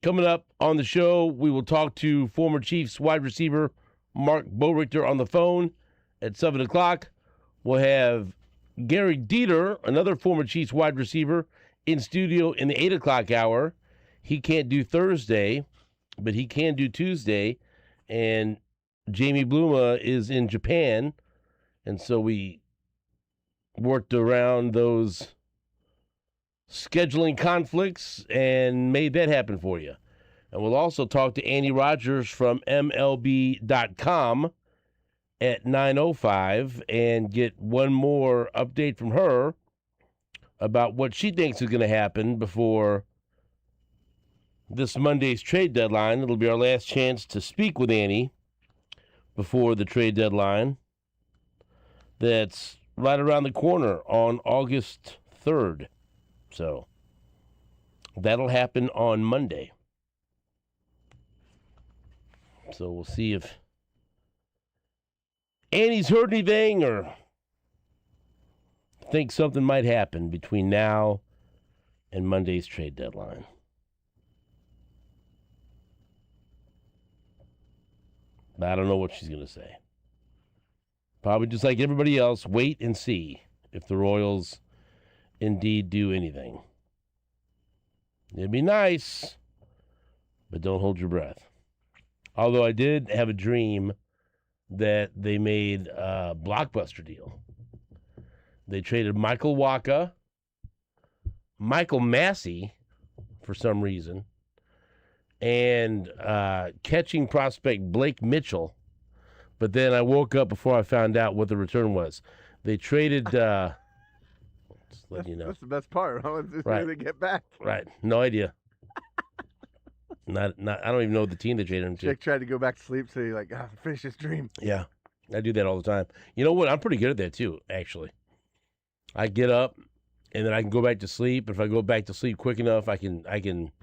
Coming up on the show, we will talk to former Chiefs wide receiver Mark Boerichter on the phone at 7 o'clock. We'll have Gary Dieter, another former Chiefs wide receiver, in studio in the 8 o'clock hour. He can't do Thursday, but he can do Tuesday. And Jamie Bluma is in Japan. And so we worked around those scheduling conflicts and made that happen for you. And we'll also talk to Annie Rogers from MLB.com at 9:05 and get one more update from her about what she thinks is going to happen before this Monday's trade deadline. It'll be our last chance to speak with Annie before the trade deadline. That's right around the corner on August 3rd. So that'll happen on Monday. So we'll see if Annie's heard anything or think something might happen between now and Monday's trade deadline. I don't know what she's going to say. Probably just like everybody else, wait and see if the Royals indeed do anything. It'd be nice, but don't hold your breath. Although I did have a dream that they made a blockbuster deal. They traded Michael Wacha, Michael Massey, for some reason, and catching prospect Blake Mitchell. But then I woke up before I found out what the return was. They traded... just letting you know. That's the best part. How is this Right. they get back? Right. No idea. Not. I don't even know the team they traded him to. Jake tried to go back to sleep, so he finish this dream. Yeah. I do that all the time. You know what? I'm pretty good at that too, actually. I get up and then I can go back to sleep. If I go back to sleep quick enough, I can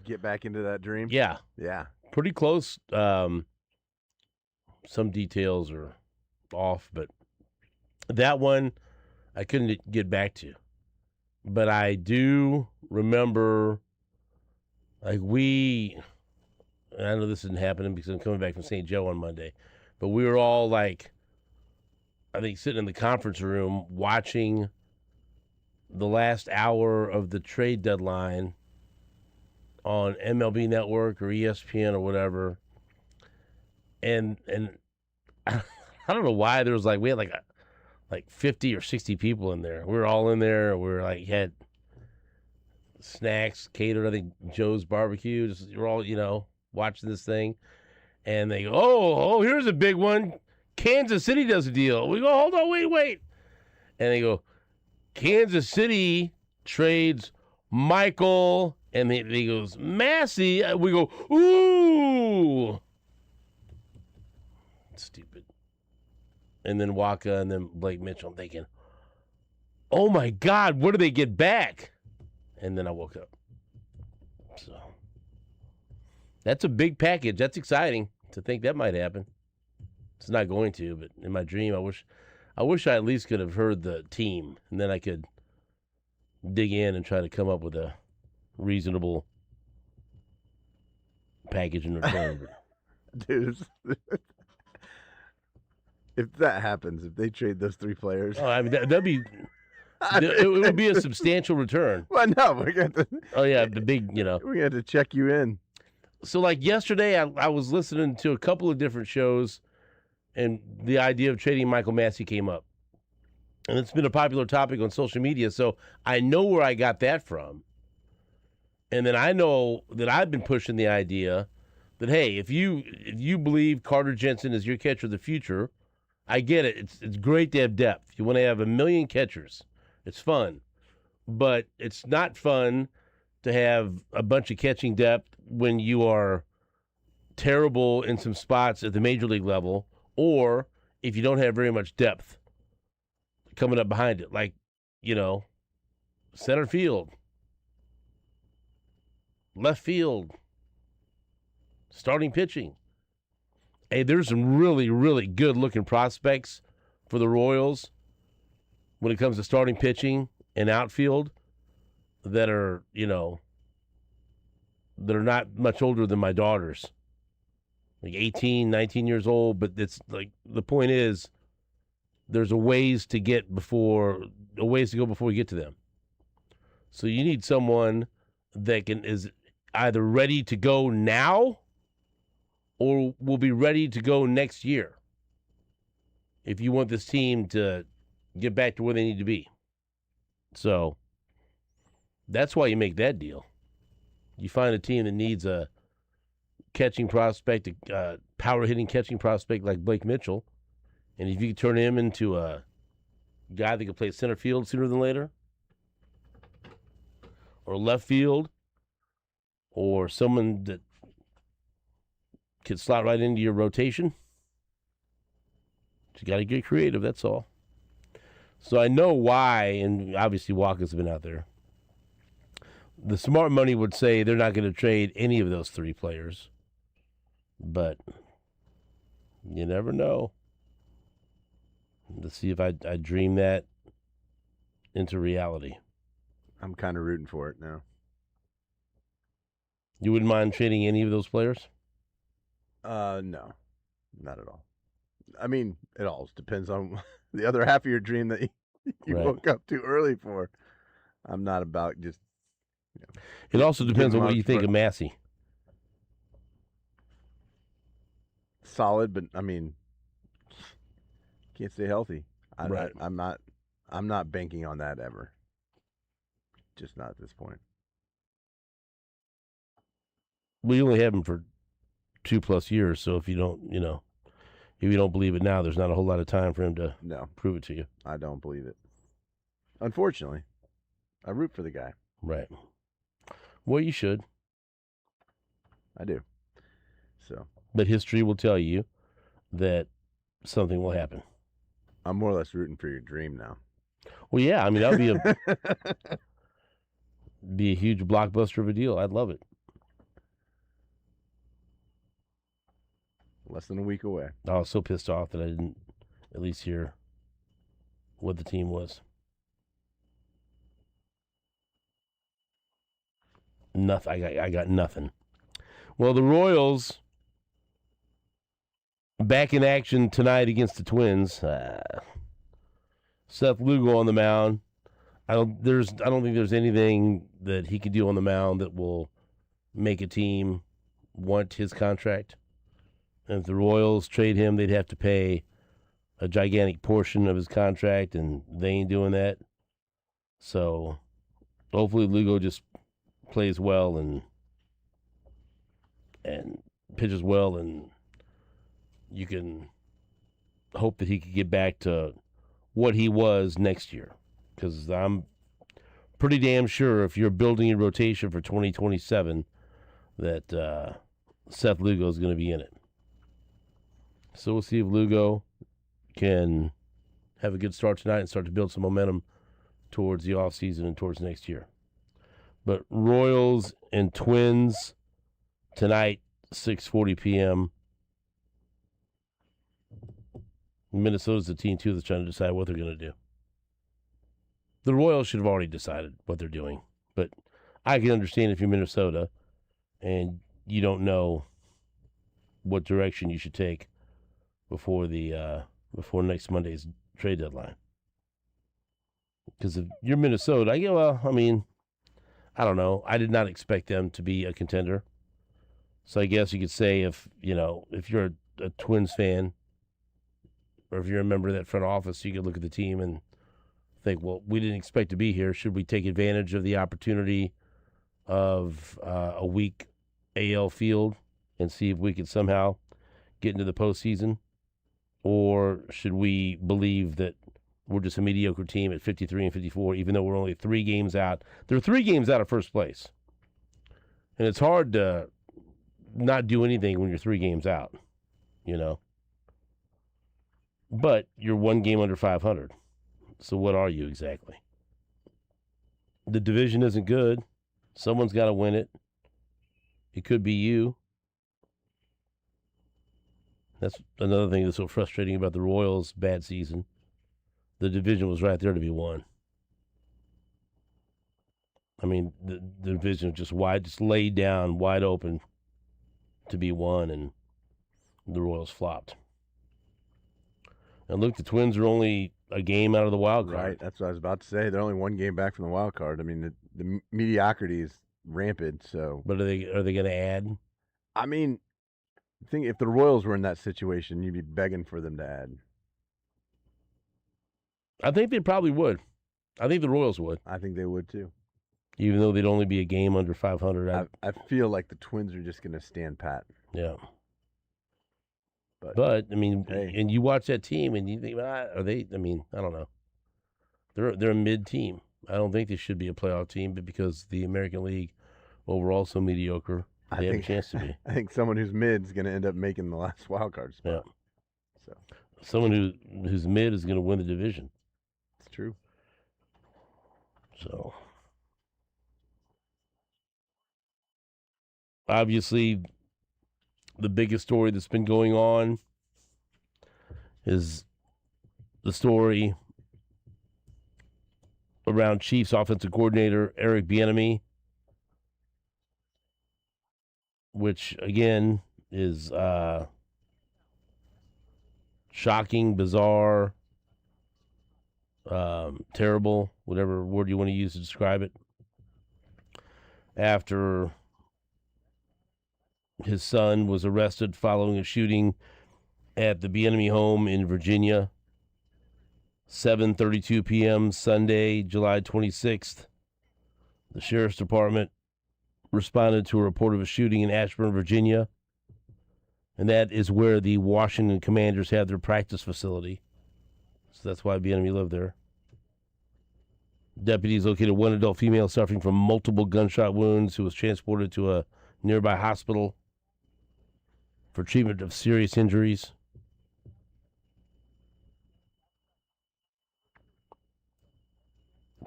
Get back into that dream. Yeah. Yeah. Pretty close. Some details are off, but that one I couldn't get back to. But I do remember, like I know this isn't happening because I'm coming back from St. Joe on Monday, but we were all like, I think sitting in the conference room watching the last hour of the trade deadline on MLB Network or ESPN or whatever. And I don't know why there was we had like 50 or 60 people in there. We were all in there. We were had snacks catered. I think Joe's Barbecue. We're all, watching this thing. And they go, oh, here's a big one. Kansas City does a deal. We go, hold on, wait. And they go, Kansas City trades Michael. And he goes, Massey. We go, ooh. Stupid. And then Wacha and then Blake Mitchell. I'm thinking, oh my God, what do they get back? And then I woke up. So that's a big package. That's exciting to think that might happen. It's not going to, but in my dream, I wish I at least could have heard the team, and then I could dig in and try to come up with a reasonable package in return. Dude. If that happens, if they trade those three players. Oh, I mean, that'd be... It would be a substantial return. Well, no, we're going to... Oh, yeah, the big, We're going to have to check you in. So, yesterday, I was listening to a couple of different shows, and the idea of trading Michael Massey came up. And it's been a popular topic on social media, so I know where I got that from. And then I know that I've been pushing the idea that, hey, if you believe Carter Jensen is your catcher of the future, I get it. It's great to have depth. You want to have 1 million catchers. It's fun. But it's not fun to have a bunch of catching depth when you are terrible in some spots at the major league level, or if you don't have very much depth coming up behind it, center field, left field, starting pitching. Hey, there's some really, really good-looking prospects for the Royals when it comes to starting pitching and outfield that are, that are not much older than my daughters, like 18, 19 years old. But it's like the point is, there's a ways to go before we get to them. So you need someone that is either ready to go now or will be ready to go next year if you want this team to get back to where they need to be. So that's why you make that deal. You find a team that needs a catching prospect, a power-hitting catching prospect like Blake Mitchell, and if you can turn him into a guy that can play center field sooner than later, or left field, or someone that could slot right into your rotation, you got to get creative, that's all. So I know why, and obviously Walker's been out there. The smart money would say they're not going to trade any of those three players. But you never know. Let's see if I dream that into reality. I'm kind of rooting for it now. You wouldn't mind trading any of those players? No, not at all. I mean, it all depends on the other half of your dream that you Right. woke up too early for. I'm not about just. It also depends on what you think of Massey. Solid, but I mean, can't stay healthy. Right. I'm not banking on that ever. Just not at this point. We only have him for 2+ years, so if you don't believe it now, there's not a whole lot of time for him to prove it to you. I don't believe it. Unfortunately, I root for the guy. Right. Well, you should. I do. So. But history will tell you that something will happen. I'm more or less rooting for your dream now. Well, yeah. I mean, that would be a huge blockbuster of a deal. I'd love it. Less than a week away. I was so pissed off that I didn't at least hear what the team was. Nothing. I got nothing. Well, the Royals back in action tonight against the Twins. Seth Lugo on the mound. I don't think there's anything that he can do on the mound that will make a team want his contract. And if the Royals trade him, they'd have to pay a gigantic portion of his contract, and they ain't doing that. So hopefully Lugo just plays well and pitches well, and you can hope that he could get back to what he was next year. Because I'm pretty damn sure if you're building a rotation for 2027 that Seth Lugo is going to be in it. So we'll see if Lugo can have a good start tonight and start to build some momentum towards the offseason and towards next year. But Royals and Twins tonight, 6:40 p.m. Minnesota's the team, too, that's trying to decide what they're going to do. The Royals should have already decided what they're doing. But I can understand if you're Minnesota and you don't know what direction you should take before next Monday's trade deadline. Because if you're Minnesota, I don't know. I did not expect them to be a contender. So I guess you could say if you're a Twins fan or if you're a member of that front office, you could look at the team and think, well, we didn't expect to be here. Should we take advantage of the opportunity of a weak AL field and see if we could somehow get into the postseason? Or should we believe that we're just a mediocre team at 53 and 54, even though we're only 3 games out? They're 3 games out of first place. And it's hard to not do anything when you're 3 games out, But you're 1 game under 500. So what are you exactly? The division isn't good. Someone's got to win it. It could be you. That's another thing that's so frustrating about the Royals' bad season. The division was right there to be won. I mean, the division was just laid down, wide open to be won, and the Royals flopped. And look, the Twins are only a game out of the wild card. Right, that's what I was about to say. They're only one game back from the wild card. I mean, the mediocrity is rampant. So, but are they going to add? I mean, I think if the Royals were in that situation, you'd be begging for them to add. I think they probably would. I think the Royals would. I think they would too. Even though they'd only be a game under 500. I feel like the Twins are just going to stand pat. Yeah. But I mean, and you watch that team and you think, are they? I mean, I don't know. They're a mid team. I don't think they should be a playoff team, but because the American League overall so mediocre, they have a chance to be. I think someone who's mid is going to end up making the last wild card spot. Yeah. So someone who's mid is going to win the division. It's true. So obviously, the biggest story that's been going on is the story around Chiefs offensive coordinator Eric Bieniemy, which, again, is shocking, bizarre, terrible, whatever word you want to use to describe it. After his son was arrested following a shooting at the Bieniemy home in Virginia, 7:32 p.m. Sunday, July 26th. The Sheriff's Department responded to a report of a shooting in Ashburn, Virginia, and that is where the Washington Commanders have their practice facility. So that's why Bieniemy lived there. Deputies located one adult female suffering from multiple gunshot wounds who was transported to a nearby hospital for treatment of serious injuries.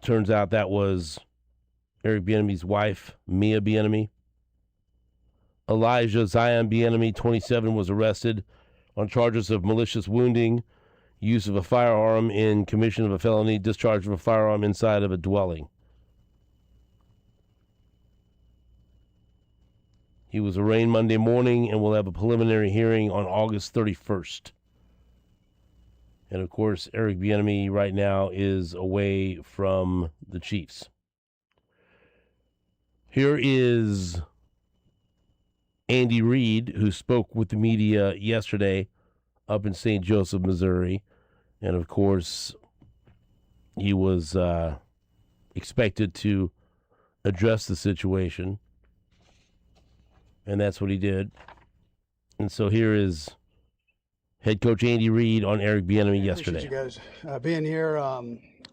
Turns out that was Eric Bieniemy's wife, Mia Bieniemy. Elijah Zion Bieniemy, 27, was arrested on charges of malicious wounding, use of a firearm in commission of a felony, discharge of a firearm inside of a dwelling. He was arraigned Monday morning and will have a preliminary hearing on August 31st. And, of course, Eric Bieniemy right now is away from the Chiefs. Here is Andy Reid, who spoke with the media yesterday up in St. Joseph, Missouri. And, of course, he was expected to address the situation. And that's what he did. And so here is head coach Andy Reid on Eric Bieniemy yesterday. Appreciate you guys being here.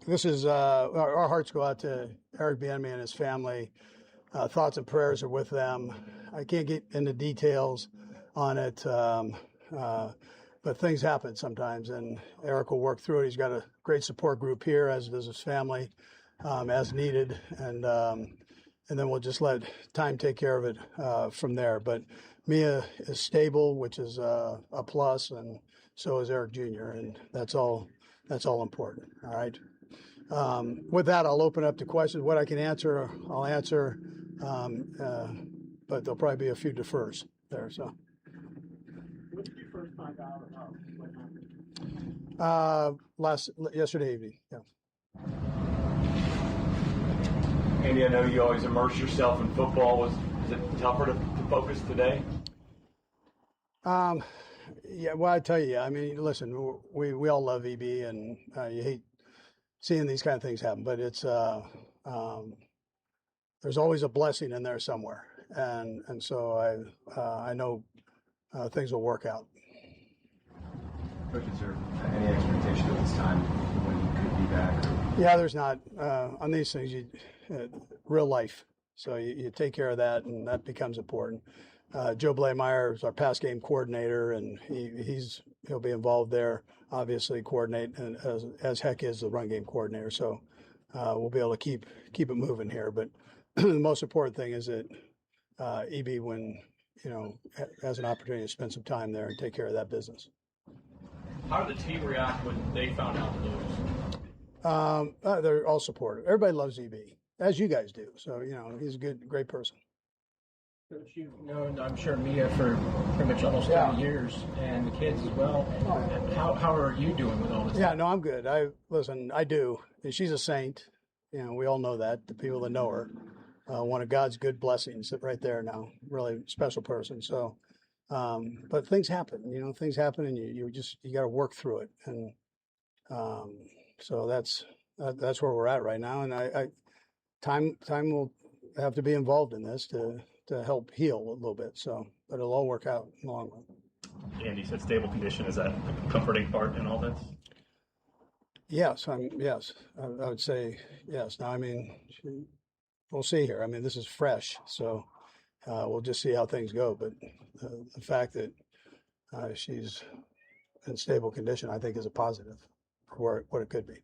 This is our hearts go out to Eric Bieniemy and his family. Thoughts and prayers are with them. I can't get into details on it, but things happen sometimes, and Eric will work through it. He's got a great support group here, as does his family, as needed, and then we'll just let time take care of it from there. But Mia is stable, which is a plus, and so is Eric Jr., and that's all important. All right. With that, I'll open up to questions. What I can answer, I'll answer, but there'll probably be a few defers there. So. When did you first find out about what happened? Yesterday evening. Yeah. Andy, I know you always immerse yourself in football. Is it tougher to focus today? Yeah, well, I tell you, I mean, listen, we all love EB, and you hate seeing these kind of things happen, but it's there's always a blessing in there somewhere, and so I know things will work out. Coach, is there any expectation at this time when you could be back? Yeah, there's not. On these things, real life. So you take care of that, and that becomes important. Joe Blameyer is our pass game coordinator, and he'll be involved there, obviously coordinate, and as heck is the run game coordinator. So we'll be able to keep it moving here. But the most important thing is that EB, when has an opportunity to spend some time there and take care of that business. How did the team react when they found out the news? They're all supportive. Everybody loves EB. as you guys do. So, he's a great person. Coach, you've known, I'm sure, Mia for pretty much almost 30 years, and the kids as well. How are you doing with all this? Yeah, no, I'm good. I do. And she's a saint. We all know that, the people that know her. One of God's good blessings right there now. Really special person. So, but things happen, and you got to work through it. And so that's where we're at right now. And time will have to be involved in this to help heal a little bit. So, but it'll all work out in the long run. Andy said stable condition. Is that a comforting part in all this? Yes, I would say yes. Now, we'll see here. This is fresh, so we'll just see how things go. But the fact that she's in stable condition, I think, is a positive for what it could be.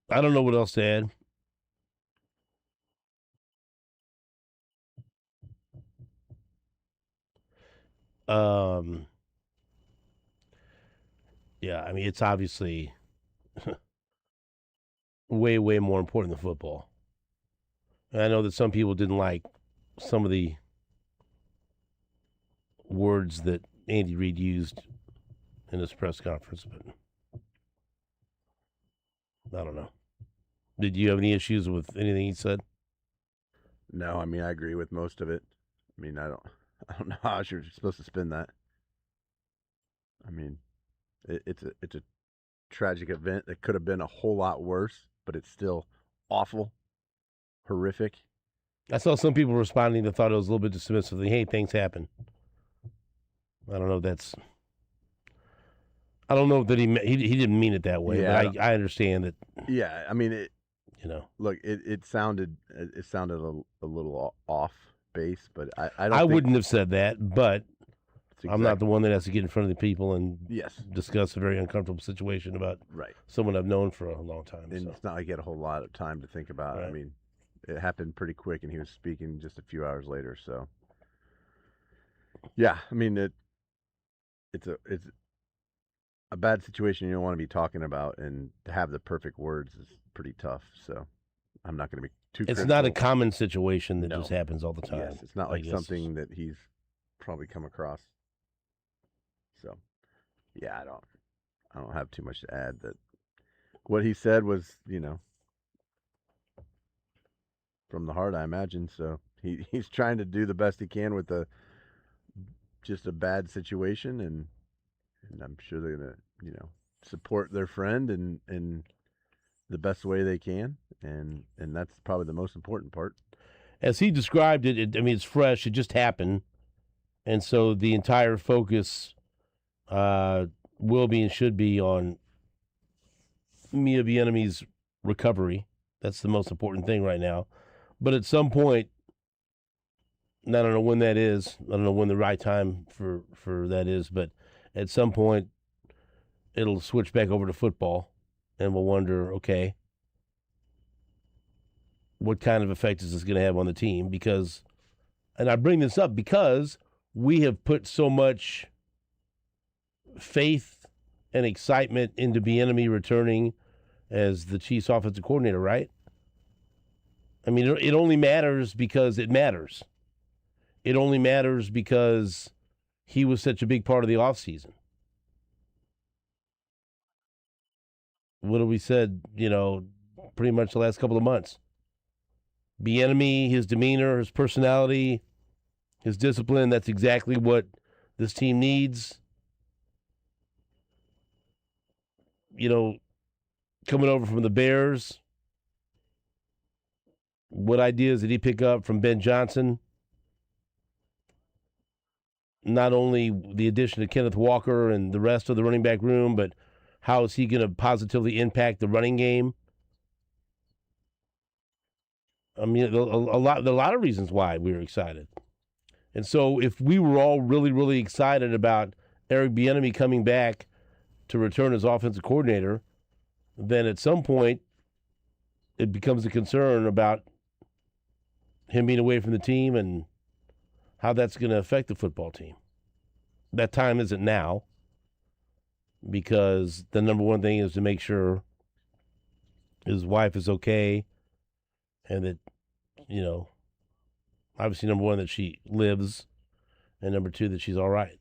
I don't know what else to add. Yeah, it's obviously way, way more important than football. And I know that some people didn't like some of the words that Andy Reid used in his press conference, but I don't know. Did you have any issues with anything he said? No, I agree with most of it. I don't know how you're supposed to spin that. It's a tragic event that could have been a whole lot worse, but it's still awful, horrific. I saw some people responding that thought it was a little bit dismissive. Hey, things happen. I don't know. I don't know that he didn't mean it that way, but I understand that. Yeah, look, it sounded a little off base, but I wouldn't have said that, but exactly. I'm not the one that has to get in front of the people and yes, discuss a very uncomfortable situation about someone I've known for a long time. And it's not like he had a whole lot of time to think about. Right. It happened pretty quick, and he was speaking just a few hours later. So, yeah, it's a bad situation you don't want to be talking about, and to have the perfect words is pretty tough. So, I'm not going to be too. It's not a common situation that just happens all the time. Yes, it's not like something that he's probably come across. So, yeah, I don't have too much to add. That what he said was, from the heart, I imagine. So he's trying to do the best he can with just a bad situation, and I'm sure they're gonna, support their friend in the best way they can, and that's probably the most important part. As he described it, it's fresh. It just happened, and so the entire focus will be and should be on Mia Bieniemy's recovery. That's the most important thing right now. But at some point, and I don't know when that is. I don't know when the right time for that is, but at some point, it'll switch back over to football, and we'll wonder, okay, what kind of effect is this going to have on the team? Because, and I bring this up because we have put so much faith and excitement into Bieniemy returning as the Chiefs offensive coordinator, right? It only matters because it matters. It only matters because he was such a big part of the offseason. What have we said, pretty much the last couple of months? Bieniemy, his demeanor, his personality, his discipline, that's exactly what this team needs. Coming over from the Bears, what ideas did he pick up from Ben Johnson? Not only the addition of Kenneth Walker and the rest of the running back room, but how is he going to positively impact the running game? There are a lot of reasons why we were excited. And so if we were all really, really excited about Eric Bieniemy coming back to return as offensive coordinator, then at some point it becomes a concern about him being away from the team and how that's going to affect the football team. That time isn't now. because the number one thing is to make sure his wife is okay and that, obviously number one, that she lives, and number two, that she's all right.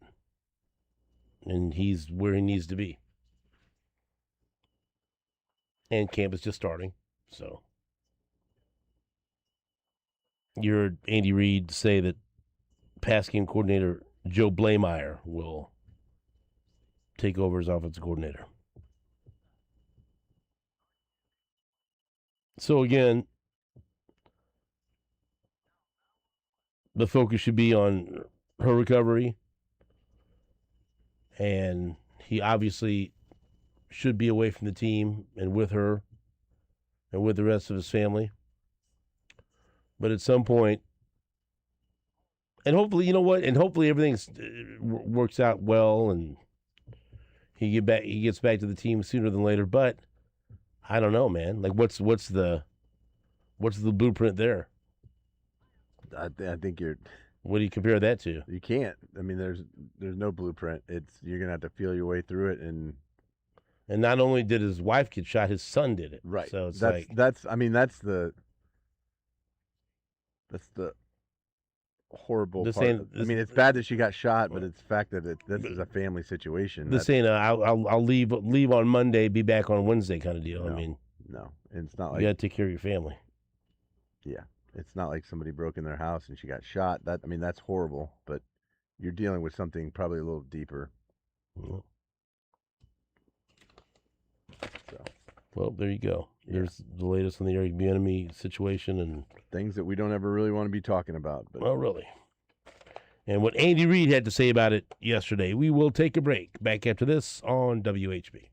And he's where he needs to be. And camp is just starting, so. You heard Andy Reid say that pass game coordinator Joe Blameyer will take over as offensive coordinator. So again, the focus should be on her recovery, and he obviously should be away from the team and with her and with the rest of his family. But at some point, and hopefully, hopefully everything works out well, and he gets back to the team sooner than later. But I don't know, man. Like, what's the blueprint there? I think What do you compare that to? you can't. I mean, there's no blueprint. You're gonna have to feel your way through it, and not only did his wife get shot, his son did it. right. So it's that's the horrible part. It's bad that she got shot, but it's the fact that this is a family situation. This ain't I'll leave on Monday, be back on Wednesday kind of deal. No, I mean, no, and it's not like you got to take care of your family. Yeah, it's not like somebody broke in their house and she got shot. That's horrible. But you're dealing with something probably a little deeper. Mm-hmm. So, well, there you go. Yeah. There's the latest on the Eric Bieniemy situation and things that we don't ever really want to be talking about. But well, really. And what Andy Reid had to say about it yesterday. We will take a break. Back after this on WHB.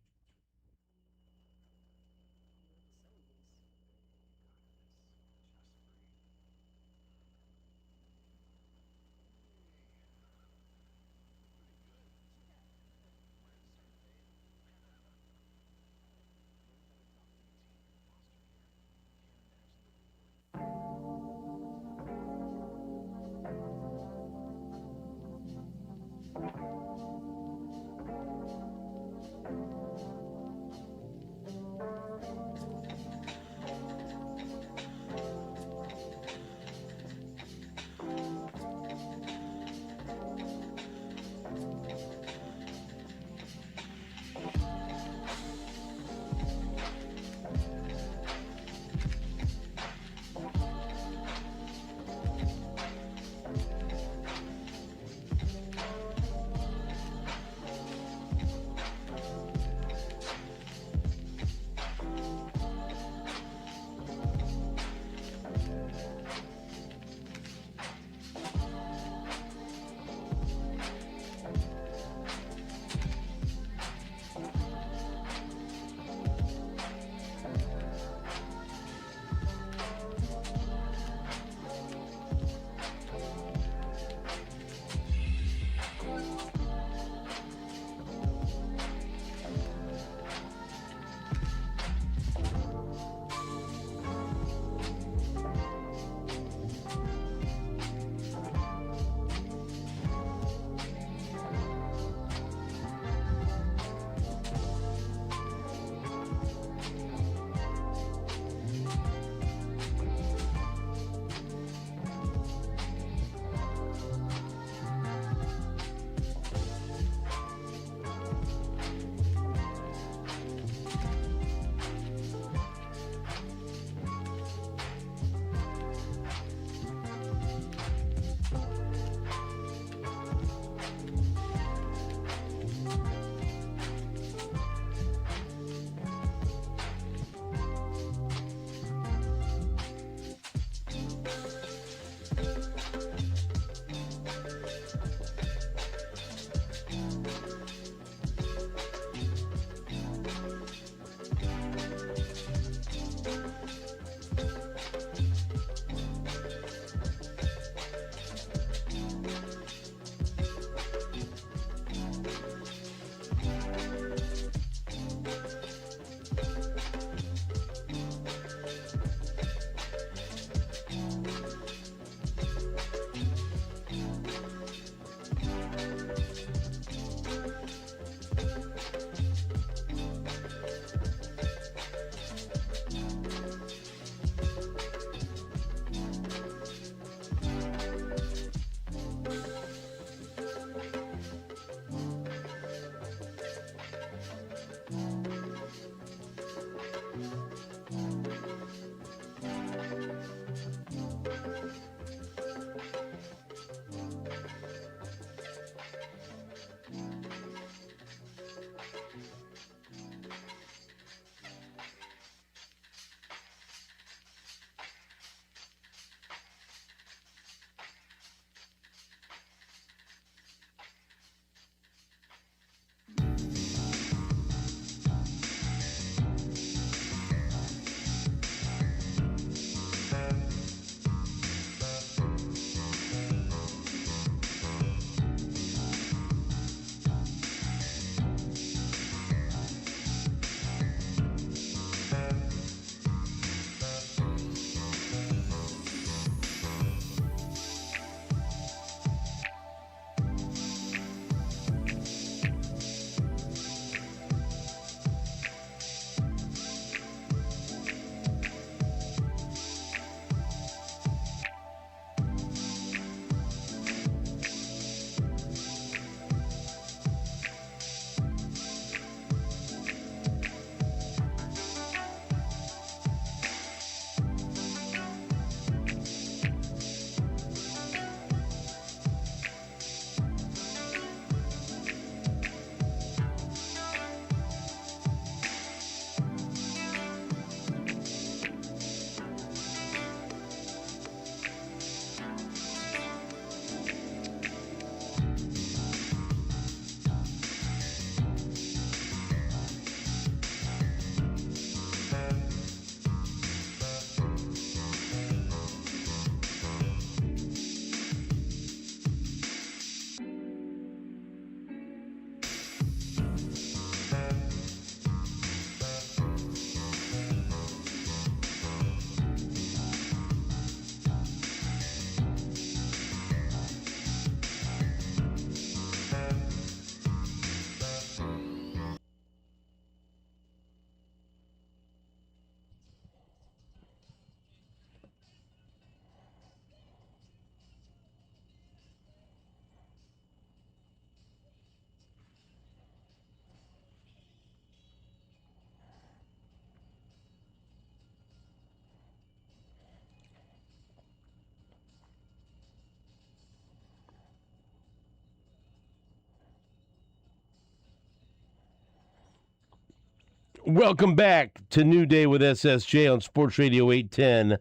Welcome back to New Day with SSJ on Sports Radio 810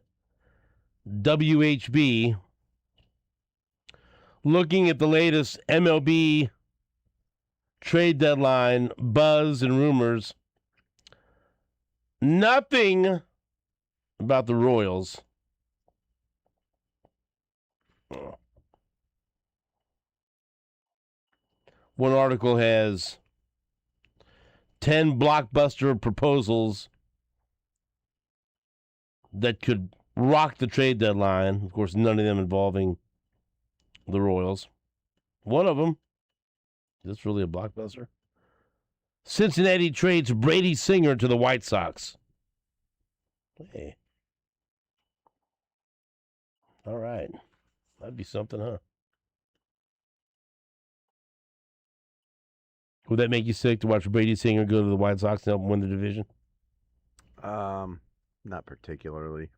WHB. Looking at the latest MLB trade deadline buzz and rumors. Nothing about the Royals. One article has 10 blockbuster proposals that could rock the trade deadline. Of course, none of them involving the Royals. One of them, is this really a blockbuster? Cincinnati trades Brady Singer to the White Sox. Hey. All right. That'd be something, huh? Would that make you sick to watch Brady Singer go to the White Sox and help them win the division? Not particularly.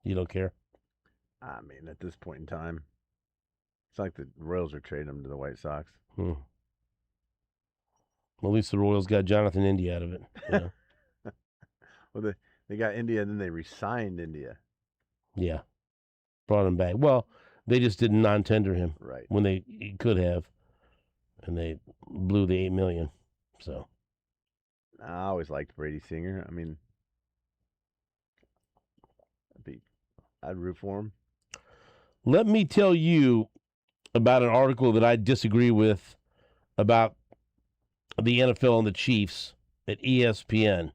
You don't care? I mean, at this point in time, it's like the Royals are trading him to the White Sox. Well, at least the Royals got Jonathan India out of it. Yeah. Well, they got India, and then they re-signed India. Yeah. Brought him back. Well, they just didn't non-tender him Right. when they could have, and they blew the $8 million. So I always liked Brady Singer. I mean, I'd root for him. let me tell you about an article that I disagree with about the NFL and the Chiefs at ESPN.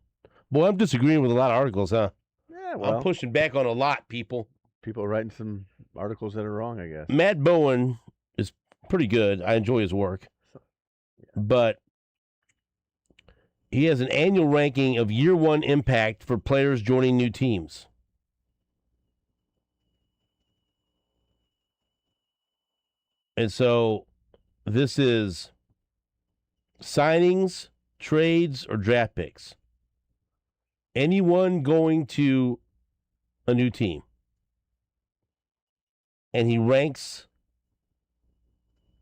Boy, I'm disagreeing with a lot of articles, huh? Yeah, well, I'm pushing back on a lot, people. people are writing some articles that are wrong, I guess. Matt Bowen is pretty good. I enjoy his work. But he has an annual ranking of year one impact for players joining new teams. And so this is signings, trades, or draft picks. Anyone going to a new team. And he ranks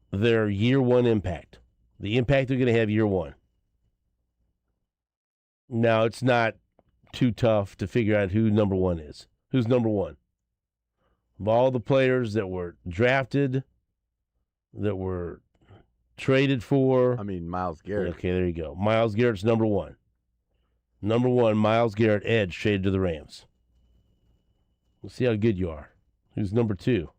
their year one impact. The impact they're going to have year one. Now, it's not too tough to figure out who number one is. Who's number one? Of all the players that were drafted, that were traded for. I mean, Myles Garrett. Okay, there you go. Myles Garrett's number one. Number one, Myles Garrett, edge, traded to the Rams. We'll see how good you are. Who's number two?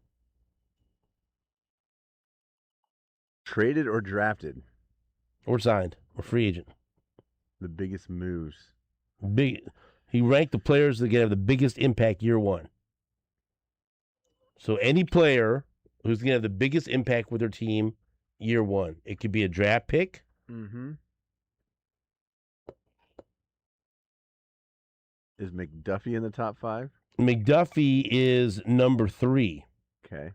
Traded or drafted? Or signed, or free agent. The biggest moves. He ranked the players that can have the biggest impact year one. So any player who's going to have the biggest impact with their team year one. It could be a draft pick. Mm-hmm. Is McDuffie in the top 5? McDuffie is number 3. Okay.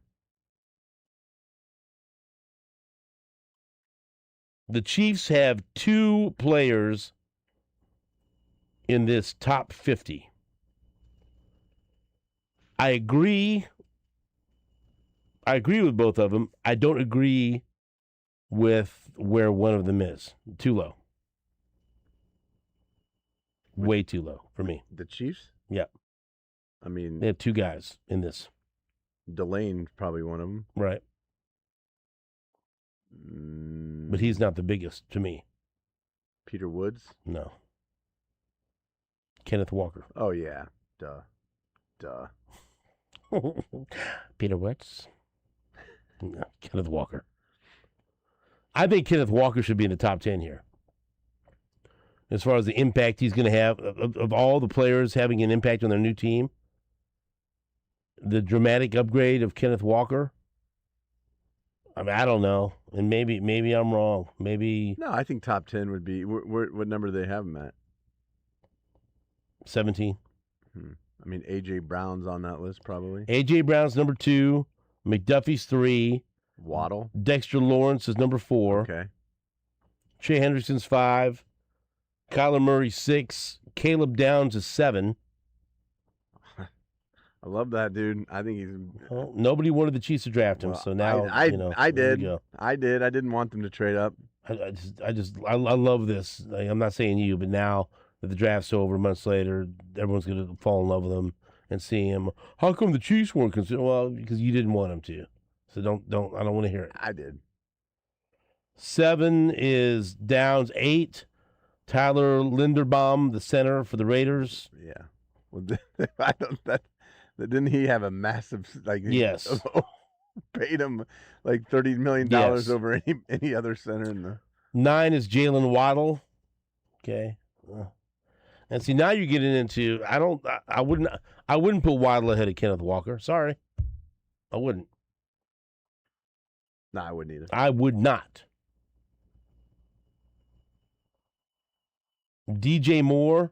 The Chiefs have 2 players in this top 50. I agree with both of them. I don't agree with where one of them is. Too low. Way too low for me. The Chiefs? Yeah. I mean, They have 2 guys in this. Delane's probably one of them. Right. But he's not the biggest to me. Peter Woods? No. Kenneth Walker. Oh, yeah. Duh. Peter Woods. No, Kenneth Walker. I think Kenneth Walker should be in the top 10 here. As far as the impact he's going to have, of all the players having an impact on their new team, the dramatic upgrade of Kenneth Walker, I mean, I don't know. And maybe I'm wrong. Maybe No, I think top 10 would be, what number do they have him at? 17. I mean, A.J. Brown's on that list probably. A.J. Brown's number 2. McDuffie's 3. Waddle? Dexter Lawrence is number 4. Okay. Shea Henderson's 5. Kyler Murray 6. Caleb Downs is 7. I love that dude. I think he's. Well, nobody wanted the Chiefs to draft him, Well, so now I there did. we go. I did. I didn't want them to trade up. I love this. Like, I'm not saying you, but now that the draft's over, months later, everyone's going to fall in love with him and see him. How come the Chiefs weren't considered? Well, because you didn't want him to. So don't. I don't want to hear it. I did. 7 is Downs. 8, Tyler Linderbaum, the center for the Raiders. Yeah. Well, I don't. That didn't he have a massive Yes. Paid him like $30 million over any other center in the. 9 is Jalen Waddle. Okay. And see, now you're getting into I wouldn't put Waddle ahead of Kenneth Walker. Sorry. I wouldn't. No, I wouldn't either. I would not. DJ Moore.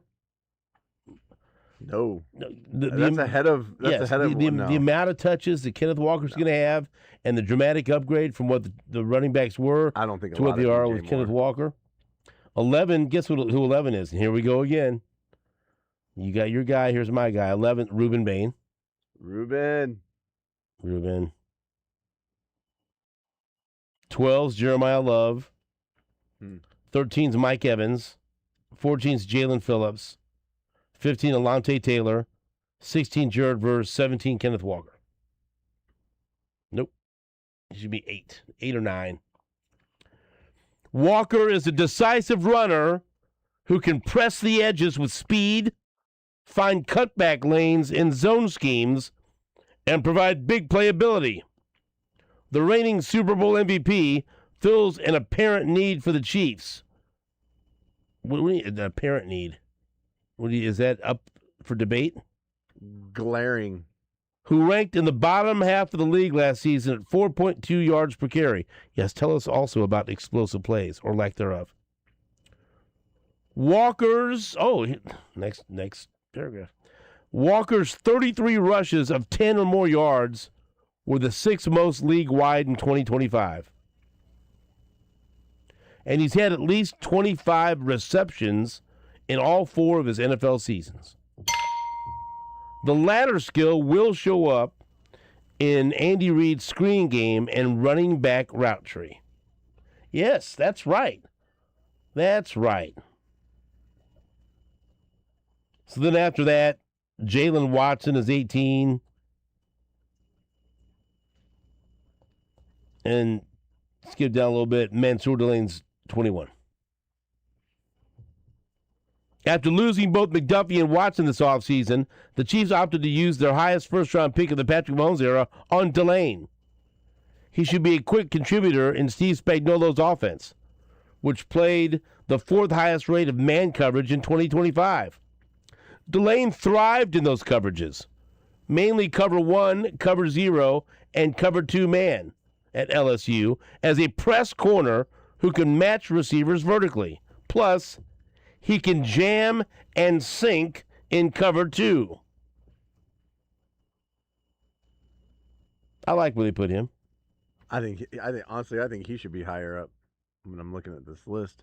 No. The Ahead of the amount of touches that Kenneth Walker's going to have and the dramatic upgrade from what the running backs were I don't think to what they are with Kenneth Walker. 11, guess who 11 is? And here we go again. You got your guy. Here's my guy. 11, Reuben Bain. Reuben. 12's Jeremiah Love. 13's Mike Evans. 14's Jalen Phillips. 15, Alontae Taylor. 16, Jared Verse. 17, Kenneth Walker. Nope. It should be 8 or 9. Walker is a decisive runner who can press the edges with speed, find cutback lanes in zone schemes, and provide big playability. The reigning Super Bowl MVP fills an apparent need for the Chiefs. What do you mean, an apparent need? Is that up for debate? Glaring. Who ranked in the bottom half of the league last season at 4.2 yards per carry. Yes, tell us also about explosive plays or lack thereof. Next paragraph. Walker's 33 rushes of 10 or more yards were the 6th most league-wide in 2025. And he's had at least 25 receptions in all 4 of his NFL seasons. The latter skill will show up in Andy Reid's screen game and running back route tree. Yes, that's right. That's right. So then after that, Jalen Watson is 18. And skip down a little bit, Mansour Delane's 21. After losing both McDuffie and Watson this offseason, the Chiefs opted to use their highest first-round pick of the Patrick Mahomes era on Delane. He should be a quick contributor in Steve Spagnuolo's offense, which played the 4th highest rate of man coverage in 2025. Delane thrived in those coverages, mainly cover 1, cover 0, and cover 2 man at LSU as a press corner who can match receivers vertically. Plus, he can jam and sink in cover 2. I like where they put him. I think honestly, I think he should be higher up when I'm looking at this list.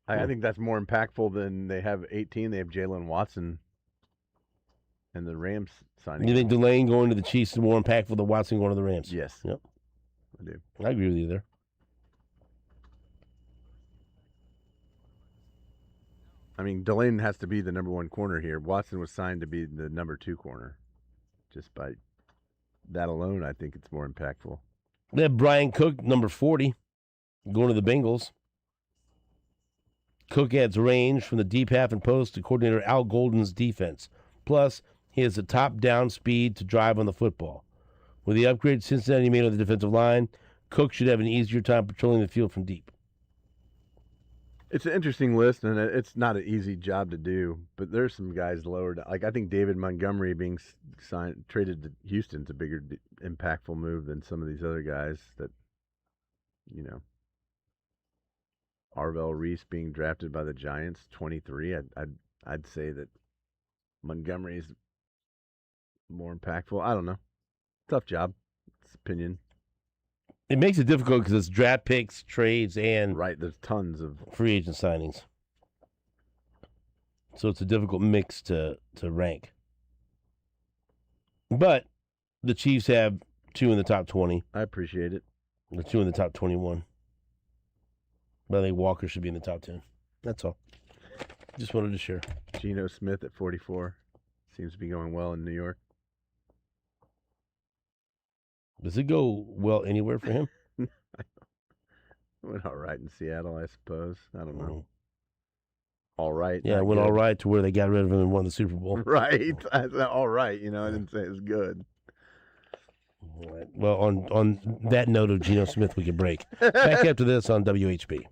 I think that's more impactful than they have 18. They have Jalen Watson and the Rams signing. You think Delane going to the Chiefs is more impactful than Watson going to the Rams? Yes. Yep. I do. I agree with you there. I mean, Delane has to be the number 1 corner here. Watson was signed to be the number 2 corner. Just by that alone, I think it's more impactful. They have Brian Cook, number 40, going to the Bengals. Cook adds range from the deep half and post to coordinator Al Golden's defense. Plus, he has the top-down speed to drive on the football. With the upgrade Cincinnati made on the defensive line, Cook should have an easier time patrolling the field from deep. It's an interesting list, and it's not an easy job to do. But there's some guys lower down. Like I think David Montgomery being traded to Houston's a bigger impactful move than some of these other guys. That, you know, Arvell Reese being drafted by the Giants, 23. I'd say that Montgomery's more impactful. I don't know. Tough job. It's opinion. It makes it difficult because it's draft picks, trades, and right. There's tons of free agent signings. So it's a difficult mix to rank. But the Chiefs have 2 in the top 20. I appreciate it. The 2 in the top 21. But I think Walker should be in the top 10. That's all. Just wanted to share. Geno Smith at 44 seems to be going well in New York. Does it go well anywhere for him? Went all right in Seattle, I suppose. I don't know. All right. Yeah, it went all right to where they got rid of him and won the Super Bowl. Right. I said all right. I didn't say it was good. All right. Well, on that note of Geno Smith, we can break. Back after this on WHB.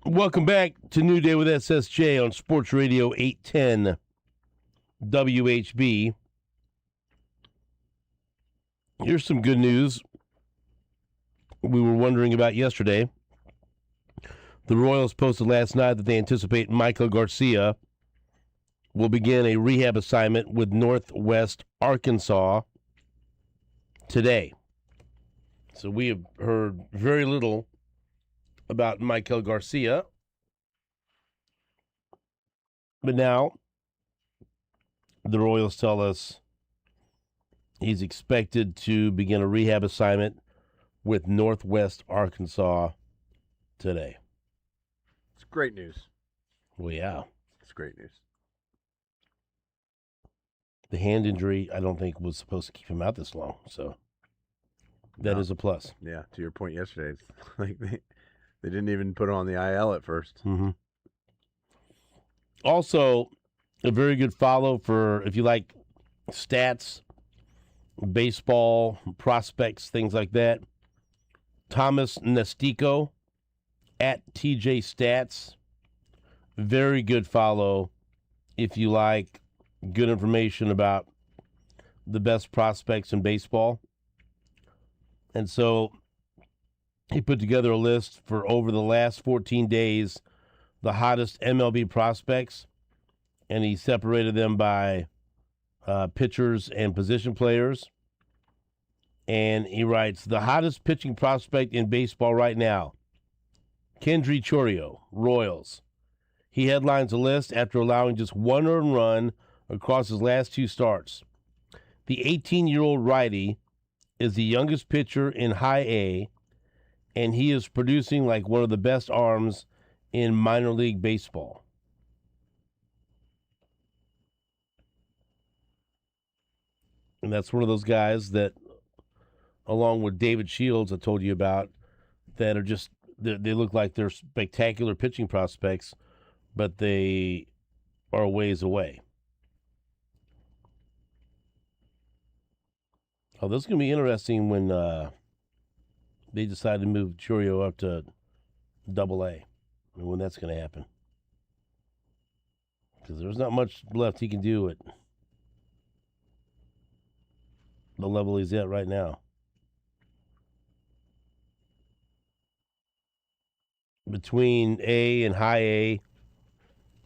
Welcome back to New Day with SSJ on Sports Radio 810 WHB. Here's some good news we were wondering about yesterday. The Royals posted last night that they anticipate Michael Garcia will begin a rehab assignment with Northwest Arkansas today. So we have heard very little about Michael Garcia. But now the Royals tell us He's expected to begin a rehab assignment with Northwest Arkansas today. It's great news. Well, yeah. It's great news. The hand injury, I don't think, was supposed to keep him out this long. So that is a plus. Yeah, to your point yesterday, it's like they didn't even put him on the IL at first. Mm-hmm. Also, a very good follow for if you like stats, baseball, prospects, things like that. Thomas Nestico at TJ Stats. Very good follow if you like good information about the best prospects in baseball. And so he put together a list for over the last 14 days, the hottest MLB prospects, and he separated them by pitchers and position players. And he writes, the hottest pitching prospect in baseball right now, Kendry Chorio, Royals. He headlines the list after allowing just one earned run across his last 2 starts. The 18-year-old righty is the youngest pitcher in High A, and he is producing like one of the best arms in minor league baseball. And that's one of those guys that, along with David Shields I told you about, that are just, they look like they're spectacular pitching prospects, but they are a ways away. Oh, this is going to be interesting when they decide to move Chorio up to Double-A, and when that's going to happen. Because there's not much left he can do at the level he's at right now. Between A and High A,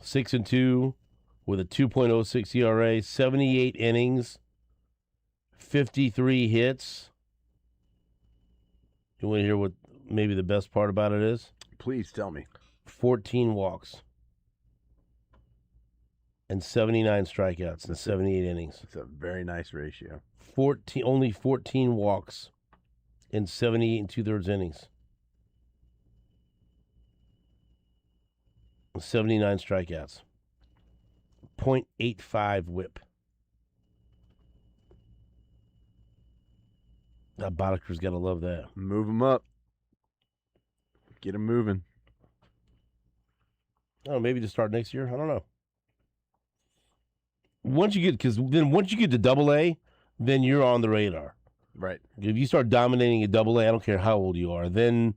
6-2 with a 2.06 ERA, 78 innings, 53 hits. You want to hear what maybe the best part about it is? Please tell me. 14 walks and 79 strikeouts in 78 innings. It's a very nice ratio. Only 14 walks in 78 2/3 innings. 79 strikeouts. 0.85 whip. That Bodeker's got to love that. Move him up. Get him moving. Oh, maybe to start next year. I don't know. Once you get to Double-A, then you're on the radar. Right. If you start dominating at Double-A, I don't care how old you are, then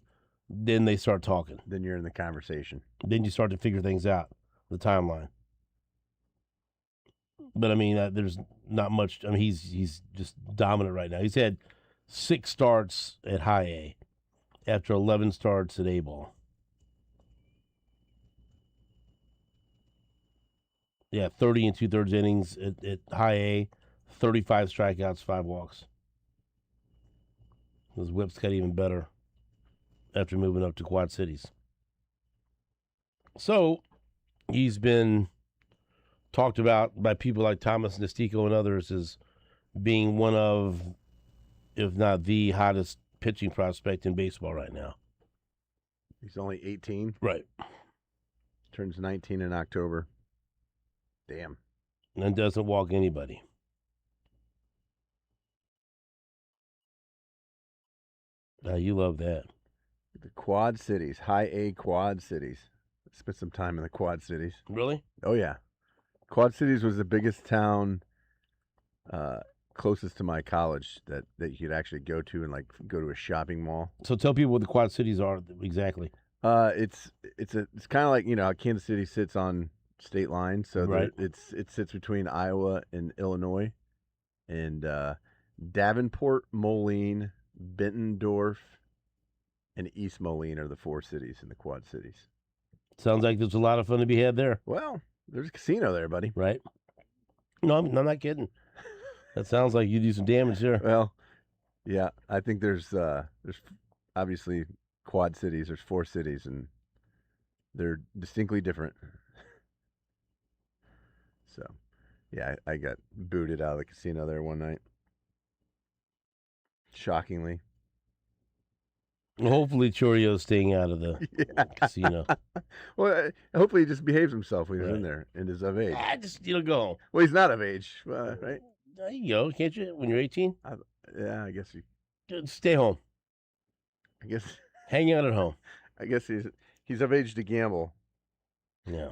they start talking. Then you're in the conversation. Then you start to figure things out, the timeline. But I mean, there's not much. I mean, he's just dominant right now. He's had 6 starts at High A after 11 starts at A-ball. Yeah, 30 2/3 innings at High A, 35 strikeouts, 5 walks. His whips got even better after moving up to Quad Cities. So he's been talked about by people like Thomas Nestico and others as being one of, if not the hottest pitching prospect in baseball right now. He's only 18. Right. Turns 19 in October. Damn. And doesn't walk anybody. You love that. The Quad Cities, High A Quad Cities. Spent some time in the Quad Cities. Really? Oh, yeah. Quad Cities was the biggest town closest to my college that you could actually go to and like go to a shopping mall. So tell people what the Quad Cities are exactly. It's kind of like, how Kansas City sits on state line. So right. it sits between Iowa and Illinois, and Davenport, Moline, Bettendorf, and East Moline are the 4 cities in the Quad Cities. Sounds like there's a lot of fun to be had there. Well, there's a casino there, buddy. Right? No, I'm not kidding. That sounds like you do some damage there. Well, yeah, I think there's obviously Quad Cities. There's 4 cities, and they're distinctly different. So, yeah, I got booted out of the casino there one night. shockingly. Well, hopefully Chorio's staying out of the casino. Well, hopefully he just behaves himself when he's Right. in there and is of age. Just go home. Well, he's not of age, right? There you go. Can't you? When you're 18, Yeah, I guess stay home. I guess Hang out at home. I guess he's of age to gamble. Yeah.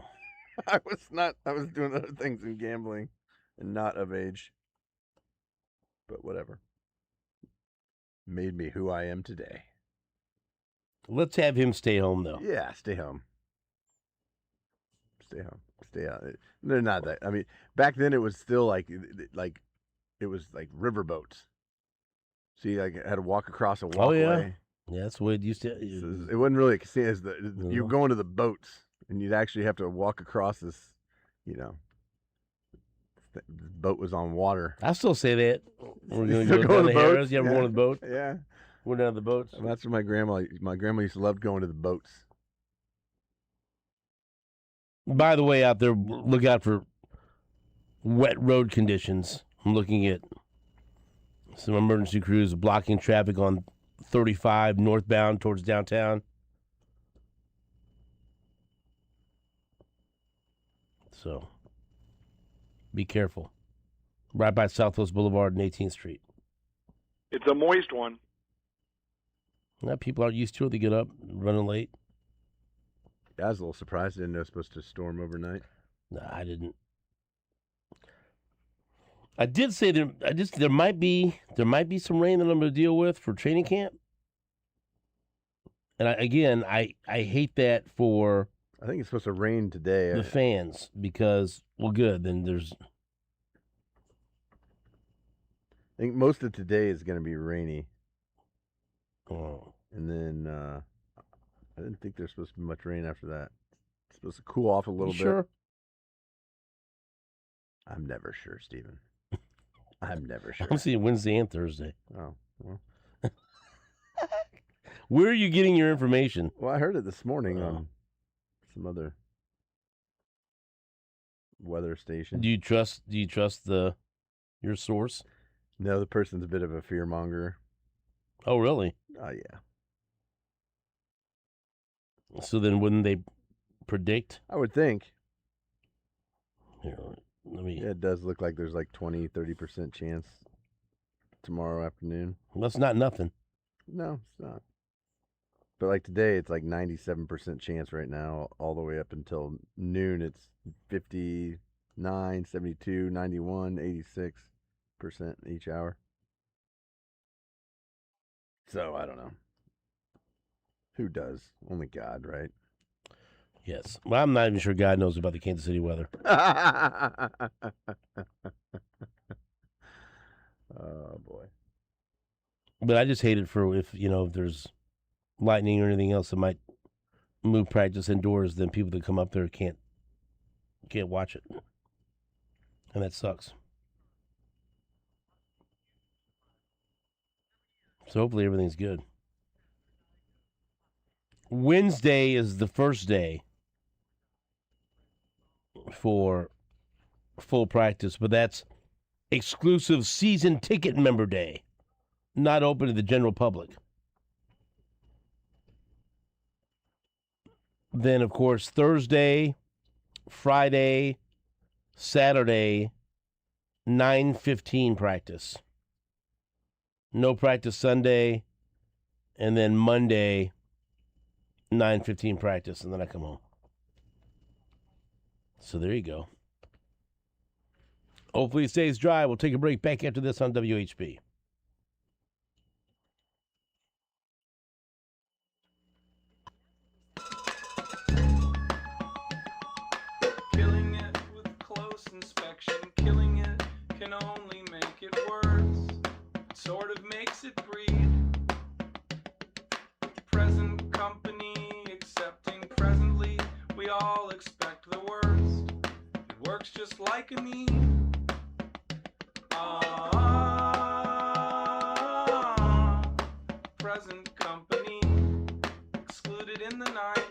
I was not. I was doing other things than gambling, and not of age. But whatever. Made me who I am today. Let's have him stay home, though. Yeah, stay home. Stay home. Stay out. They're not that. I mean, back then it was still like it was like riverboats. So you like had to walk across a walkway. Oh yeah. Yeah, that's the way it used to. So it wasn't really a casino. You No. go into the boats, and you'd actually have to walk across this. The boat was on water. I still say that. We're going Still to go go on down the the Harris. boats? Yeah, we're Yeah. going to the boat. Yeah, We're down to the boats. well, that's where my grandma used to love going to the boats. By the way, out there, look out for wet road conditions. I'm looking at some emergency crews blocking traffic on 35 northbound towards downtown. So, be careful. Right by Southwest Boulevard and 18th Street. It's a moist one. Now, people aren't used to it. They get up, running late. Yeah, I was a little surprised. I didn't know it was supposed to storm overnight. No, I didn't. I did say there might be some rain that I'm going to deal with for training camp. And I hate that for I think it's supposed to rain today. the fans because, well, good, then there's. I think most of today is going to be rainy. Oh, And then I didn't think there's supposed to be much rain after that. It's supposed to cool off a little bit. sure. I'm never sure, Stephen. I'm never sure. I'm seeing Wednesday and Thursday. Oh, well. Where are you getting your information? Well, I heard it this morning Oh. on some other weather station. Do you trust your source? No, the person's a bit of a fear monger. Oh, really? Oh, yeah. So then wouldn't they predict? I would think. Here, let me. Yeah, it does look like there's like 20, 30% chance tomorrow afternoon. That's not nothing. No, it's not. But like today, it's like 97% chance right now, all the way up until noon. It's 59, 72, 91, 86% each hour. So I don't know. Who does? Only God, right? Yes. Well, I'm not even sure God knows about the Kansas City weather. Oh boy. But I just hate it for if there's lightning or anything else that might move practice indoors, then people that come up there can't watch it. And that sucks. So hopefully everything's good. Wednesday is the first day for full practice, but that's exclusive season ticket member day, not open to the general public. Then, of course, Thursday, Friday, Saturday, 9:15 practice. No practice Sunday, and then Monday, 9:15 practice, and then I come home. So there you go. Hopefully it stays dry. We'll take a break back after this on WHB. Killing it with close inspection, killing it can only make it worse. It sort of makes it breathe. Present company accepting presently, we all expect the worst. It works just like a need. Present company excluded in the night.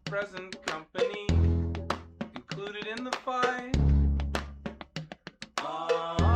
Present company included in the fight. on.